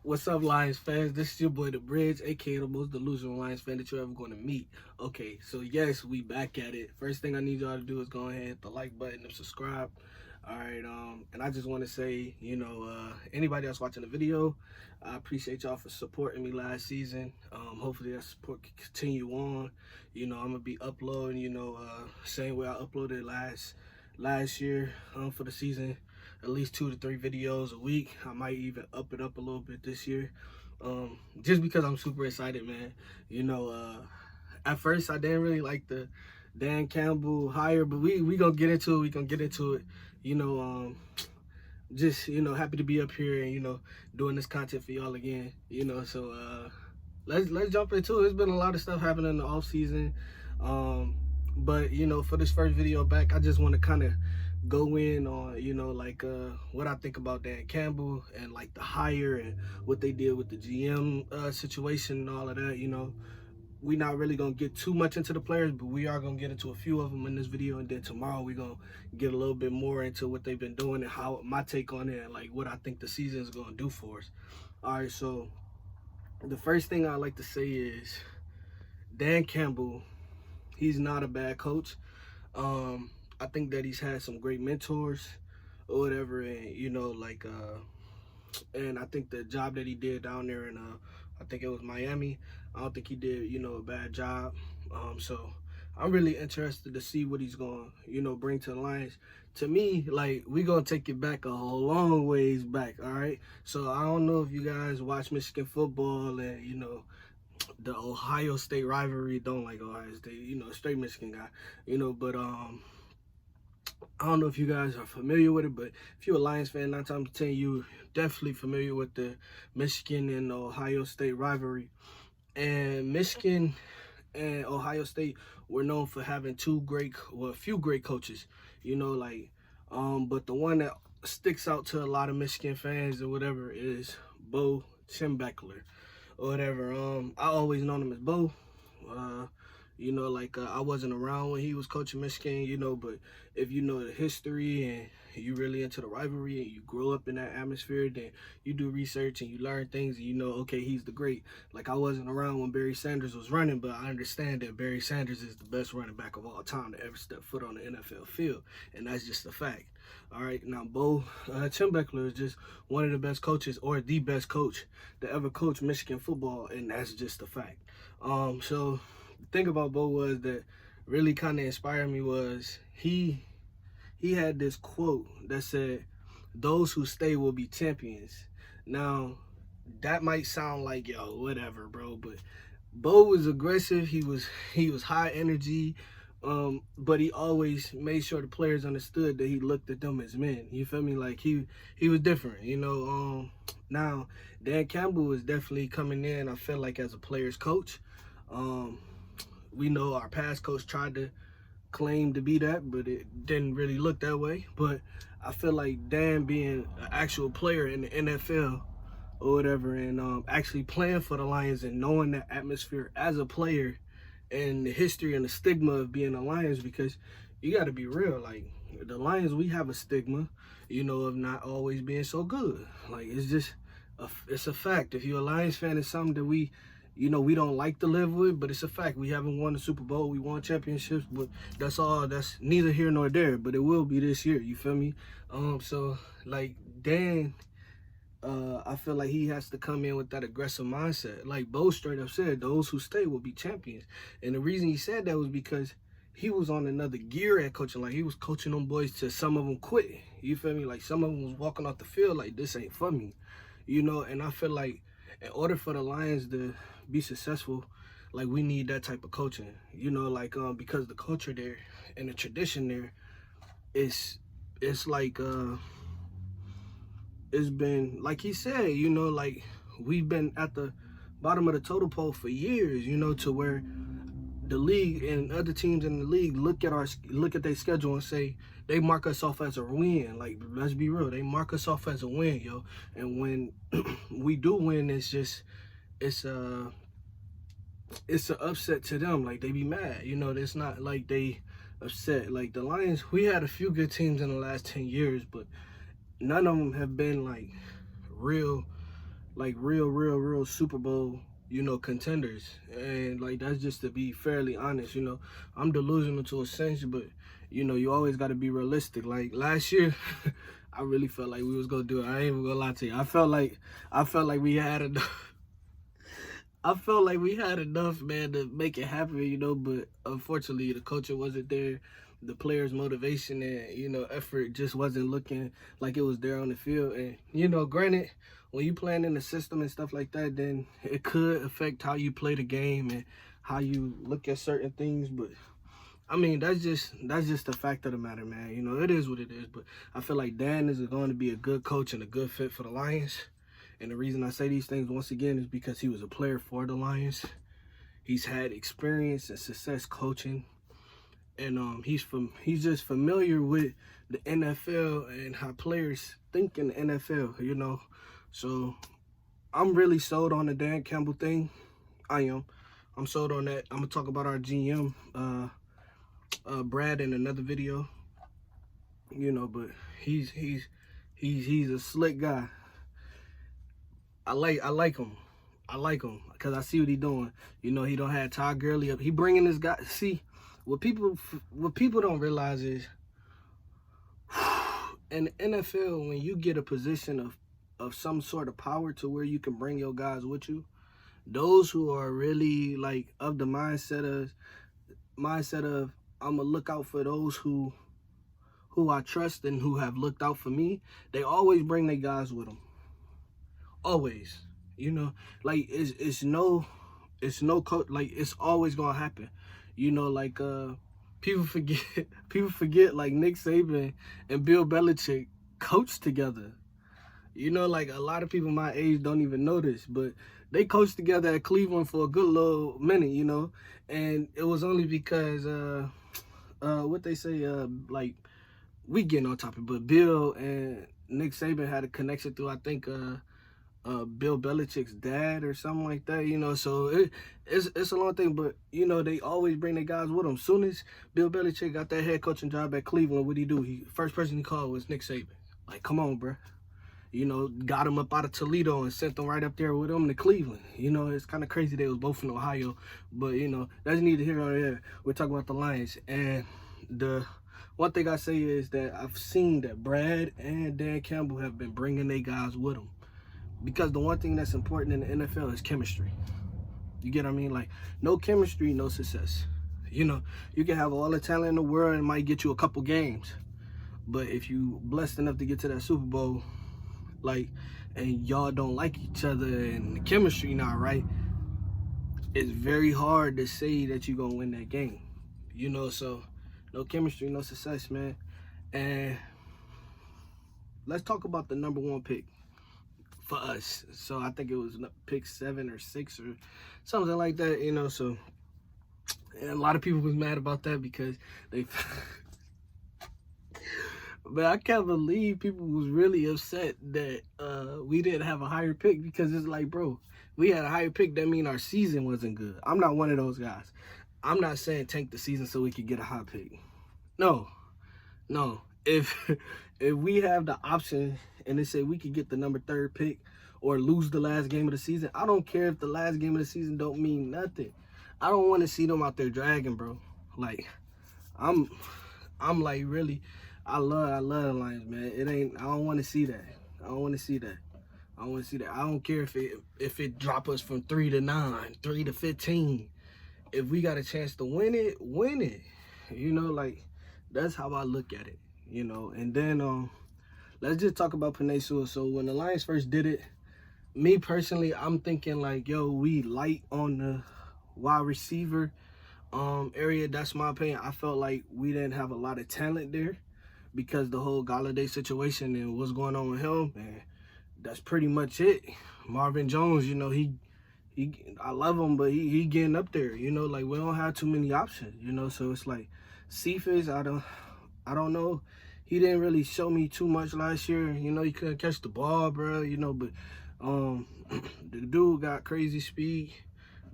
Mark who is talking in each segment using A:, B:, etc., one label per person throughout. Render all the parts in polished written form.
A: What's up, Lions fans? This is your boy, The Bridge, aka the most delusional Lions fan that you're ever going to meet. Okay, so yes, we back at it. First thing I need y'all to do is go ahead, hit the like button and subscribe. All right, and I just want to say, anybody else watching the video, I appreciate y'all for supporting me last season. Hopefully that support can continue on. I'm gonna be uploading, same way I uploaded last year for the season, at least 2 to 3 videos a week. I might even up it up a little bit this year, just because I'm super excited, man. At first I didn't really like the Dan Campbell hire, but we gonna get into it. We gonna get into it. You know, um, just happy to be up here and doing this content for y'all again. Let's jump into it. There's been a lot of stuff happening in the off season, but for this first video back, I just want to kind of go in on what I think about Dan Campbell and like the hire and what they did with the GM situation and all of that. We not really gonna get too much into the players, but we are gonna get into a few of them in this video, and then tomorrow we gonna get a little bit more into what they've been doing and how my take on it and like what I think the season is gonna do for us. All right, so the first thing I like to say is Dan Campbell. He's not a bad coach. I think that he's had some great mentors or whatever, and and I think the job that he did down there in I think it was Miami. I don't think he did a bad job. So I'm really interested to see what he's going to bring to the Lions. To me, like, we gonna take it back a long ways back. All right. So I don't know if you guys watch Michigan football and the Ohio State rivalry. Don't like Ohio State. Straight Michigan guy. But I don't know if you guys are familiar with it, but if you're a Lions fan, 9 times 10, you definitely familiar with the Michigan and Ohio State rivalry. And Michigan and Ohio State were known for having a few great coaches. But the one that sticks out to a lot of Michigan fans or whatever is Bo Schembechler or whatever. I always known him as Bo. I wasn't around when he was coaching Michigan, but if you know the history and you really into the rivalry and you grow up in that atmosphere, then you do research and you learn things and okay, he's the great. Like, I wasn't around when Barry Sanders was running, but I understand that Barry Sanders is the best running back of all time to ever step foot on the NFL field, and that's just a fact. All right, now Bo Schembechler is just one of the best coaches, or the best coach to ever coach Michigan football, and that's just a fact. So the thing about Bo was that really kind of inspired me was he had this quote that said, "Those who stay will be champions." Now, that might sound like, yo, whatever, bro, but Bo was aggressive. He was high energy, but he always made sure the players understood that he looked at them as men. You feel me? Like, he was different. Now Dan Campbell is definitely coming in, I feel like, as a player's coach. We know our past coach tried to claim to be that, but it didn't really look that way. But I feel like Dan being an actual player in the NFL or whatever, and actually playing for the Lions and knowing that atmosphere as a player and the history and the stigma of being a Lions, because you got to be real, like, the Lions, we have a stigma, of not always being so good. Like, it's a fact. If you're a Lions fan, it's something that we don't like to live with, but it's a fact. We haven't won the Super Bowl. We won championships, but that's all. That's neither here nor there, but it will be this year. You feel me? So, like, Dan, I feel like he has to come in with that aggressive mindset. Like Bo straight up said, those who stay will be champions. And the reason he said that was because he was on another gear at coaching. Like, he was coaching them boys till some of them quit. You feel me? Like, some of them was walking off the field like, this ain't for me. And I feel like in order for the Lions to be successful, like, we need that type of coaching. Because the culture there and the tradition there it's like it's been, like he said, like, we've been at the bottom of the total pole for years, to where the league and other teams in the league look at their schedule and say they mark us off as a win. Like, let's be real, they mark us off as a win, yo. And when we do win, it's an upset to them. Like, they be mad, it's not like they upset. Like, the Lions, we had a few good teams in the last 10 years, but none of them have been like real like real Super Bowl, contenders. And like that's just to be fairly honest, I'm delusional to a sense, but you always got to be realistic. Like last year, I really felt like we was gonna do it. I ain't even gonna lie to you. I felt like we had enough. I felt like we had enough, man, to make it happen, but unfortunately the culture wasn't there. The players' motivation and, effort just wasn't looking like it was there on the field. And, granted, when you playing in the system and stuff like that, then it could affect how you play the game and how you look at certain things. But I mean, that's just the fact of the matter, man. It is what it is. But I feel like Dan is going to be a good coach and a good fit for the Lions. And the reason I say these things once again is because he was a player for the Lions. He's had experience and success coaching, and he's just familiar with the NFL and how players think in the NFL. So I'm really sold on the Dan Campbell thing. I am. I'm sold on that. I'm gonna talk about our GM, Brad, in another video. But he's a slick guy. I like him. I like him because I see what he doing. He don't have Todd Gurley up. He bringing this guy. See, what people don't realize is in the NFL, when you get a position of some sort of power to where you can bring your guys with you, those who are really like of the mindset of I'm gonna look out for those who I trust and who have looked out for me, they always bring their guys with them. Always, like it's no like it's always gonna happen, like people forget like Nick Saban and Bill Belichick coached together. Like a lot of people my age don't even know this, but they coached together at Cleveland for a good little minute, and it was only because what they say, like we getting on topic, but Bill and Nick Saban had a connection through, I think, Bill Belichick's dad or something like that, so it's a long thing, but they always bring their guys with them. Soon as Bill Belichick got that head coaching job at Cleveland, what'd he do? First person he called was Nick Saban. Like, come on, bro. Got him up out of Toledo and sent them right up there with him to Cleveland. It's kind of crazy they was both in Ohio, but that's neither here nor there. We're talking about the Lions, and the one thing I say is that I've seen that Brad and Dan Campbell have been bringing their guys with them. Because the one thing that's important in the NFL is chemistry. You get what I mean? Like, no chemistry, no success. You can have all the talent in the world and it might get you a couple games. But if you blessed enough to get to that Super Bowl, like, and y'all don't like each other and the chemistry not right, it's very hard to say that you're going to win that game. So no chemistry, no success, man. And let's talk about the number one pick for us. So I think it was pick 7 or 6 or something like that, so and a lot of people was mad about that because they but I can't believe people was really upset that we didn't have a higher pick, because it's like, bro, we had a higher pick, that mean our season wasn't good. I'm not one of those guys. I'm not saying tank the season so we could get a high pick. No. If we have the option and they say we could get the number 3rd pick or lose the last game of the season, I don't care if the last game of the season don't mean nothing. I don't want to see them out there dragging, bro. Like, I'm like, really, I love the Lions, man. I don't want to see that. I don't want to see that. I don't care if it drop us from 3 to 9, 3 to 15. If we got a chance to win it, win it. Like, that's how I look at it. And then let's just talk about Penei Sewell. So when the Lions first did it, me personally, I'm thinking like, yo, we light on the wide receiver area. That's my opinion. I felt like we didn't have a lot of talent there because the whole Golladay situation and what's going on with him, and that's pretty much it. Marvin Jones, I love him, but he getting up there, like we don't have too many options, so it's like Cephas, I don't know. He didn't really show me too much last year. He couldn't catch the ball, bro, but the dude got crazy speed,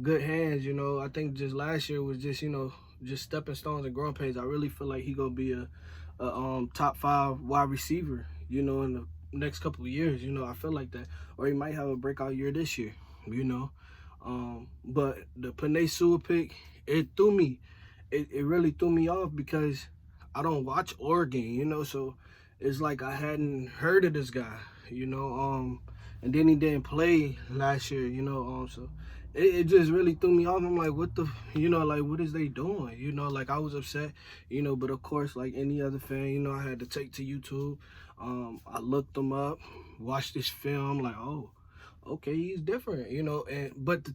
A: good hands, I think just last year was just, just stepping stones and growing pains. I really feel like he gonna be a top 5 wide receiver, in next couple of years. You know, I feel like that, or he might have a breakout year this year. You know, but the Penei Sewell pick, it threw me. It really threw me off because I don't watch Oregon. You know, so it's like I hadn't heard of this guy. You know, and then he didn't play last year. You know, so it just really threw me off. I'm like, what the, you know, like, what is they doing? You know, like, I was upset, you know, but of course, like any other fan, you know, I had to take to YouTube. I looked them up, watched this film, like, oh, okay, he's different, you know. And but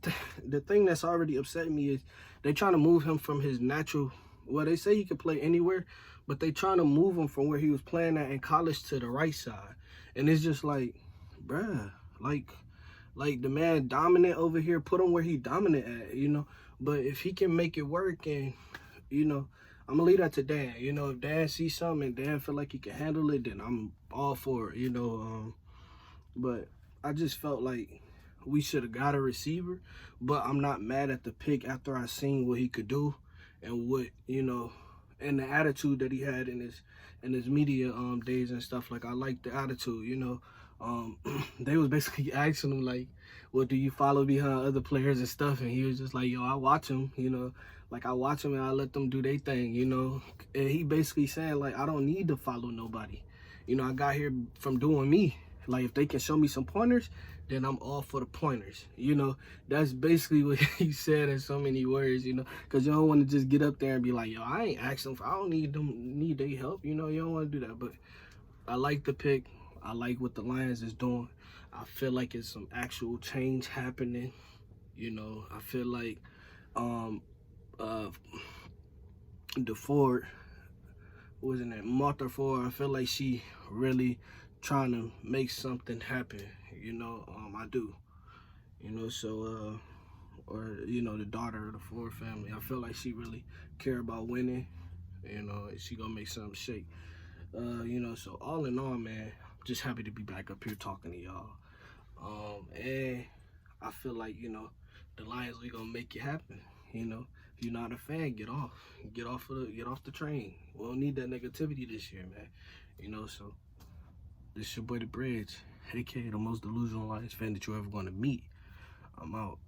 A: the thing that's already upset me is they trying to move him from his natural, well, they say he could play anywhere, but they trying to move him from where he was playing at in college to the right side. And it's just like, bruh, like the man dominant over here, put him where he dominant at, you know. But if he can make it work, and you know, I'm gonna leave that to Dan. You know, if Dan sees something and Dan feel like he can handle it, then I'm all for it, you know. But I just felt like we should have got a receiver. But I'm not mad at the pick after I seen what he could do and what, you know, and the attitude that he had in his media days and stuff. Like, I like the attitude, you know. They was basically asking him like, well, do you follow behind other players and stuff? And he was just like, yo, I watch them, you know, like I watch them and I let them do their thing, you know. And he basically saying like, I don't need to follow nobody. You know, I got here from doing me. Like, if they can show me some pointers, then I'm all for the pointers. You know, that's basically what he said in so many words, you know, because you don't want to just get up there and be like, yo, I ain't asking for, I don't need their help. You know, you don't want to do that. But I like the pick. I like what the Lions is doing. I feel like it's some actual change happening. You know, I feel like the Ford, wasn't it, Martha Ford, I feel like she really trying to make something happen. You know, I do. You know, so or you know, the daughter of the Ford family, I feel like she really care about winning. You know, she gonna make something shake. You know, so all in all, man, I'm just happy to be back up here talking to y'all. And I feel like, you know, the Lions, we gonna make it happen. You know, if you're not a fan, get off the train. We don't need that negativity this year, man. You know, so this your boy The Bridge, aka the most delusional Lions fan that you're ever gonna meet. I'm out.